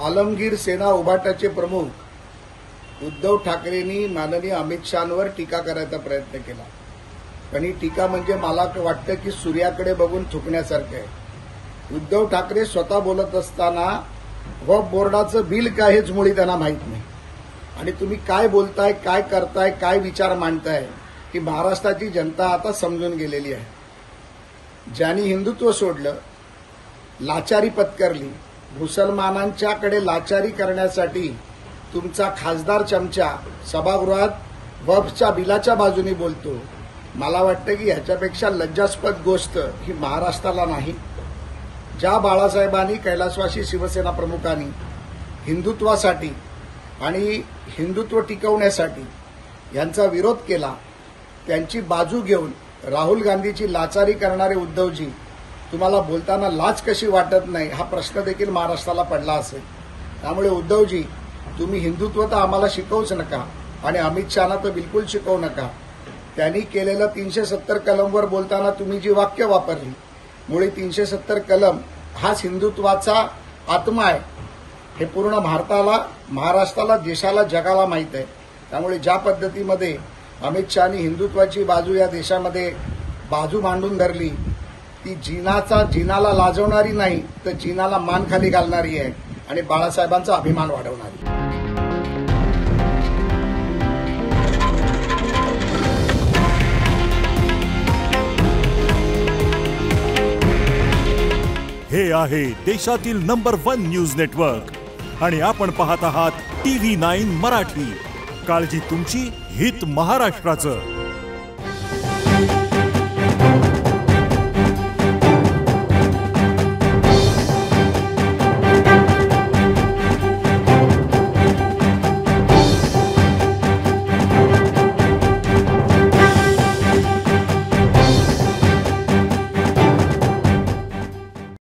आलमगीर सेना उभाटाचे प्रमुख उद्धव ठाकरेंनी माननीय अमित शहांवर टीका करायचा प्रयत्न केला. पण ही टीका म्हणजे मला वाटतं की सूर्याकडे बघून थुकण्यासारखं आहे. उद्धव ठाकरे स्वतः बोलत असताना वक्फ बोर्डाचं बिल काय हेच मुळी त्यांना माहीत नाही. आणि तुम्ही काय बोलताय, काय करताय, काय विचार मांडताय ही महाराष्ट्राची जनता आता समजून गेलेली आहे. ज्यांनी हिंदुत्व सोडलं, लाचारी पत्करली, मुसलमानांच्याकडे लाचारी करण्यासाठी तुमचा खासदार चमचा सभागृहात वक्फच्या बिलाच्या बाजूने बोलतो. मला वाटतं की ह्याच्यापेक्षा लज्जास्पद गोष्ट ही महाराष्ट्राला नाही. ज्या बाळासाहेबांनी, कैलासवासी शिवसेना प्रमुखांनी हिंदुत्वासाठी आणि हिंदुत्व टिकवण्यासाठी यांचा विरोध केला, त्यांची बाजू घेऊन राहुल गांधीची लाचारी करणारे उद्धवजी तुम्हाला बोलताना लाज कशी वाटत नाही हा प्रश्न देखील महाराष्ट्राला पडला असेल. त्यामुळे उद्धवजी, तुम्ही हिंदुत्व तर आम्हाला शिकवूच नका आणि अमित शहाना तर बिलकुल शिकवू नका. त्यांनी केलेलं 370 कलमवर बोलताना तुम्ही जी वाक्य वापरली, मुळे 370 कलम हाच हिंदुत्वाचा आत्मा आहे हे पूर्ण भारताला, महाराष्ट्राला, देशाला, जगाला माहीत आहे. त्यामुळे ज्या पद्धतीमध्ये अमित शहानी हिंदुत्वाची बाजू या देशामध्ये बाजू मांडून धरली, ती जिनाला लाजवणारी नाही तर जिनाला मान खाली घालणारी आहे आणि बाळासाहेबांचा अभिमान वाढवणारी. हे आहे देशातील नंबर 1 न्यूज नेटवर्क आणि आपण पाहत आहात TV9 मराठी. काळजी तुमची, हित महाराष्ट्राचं.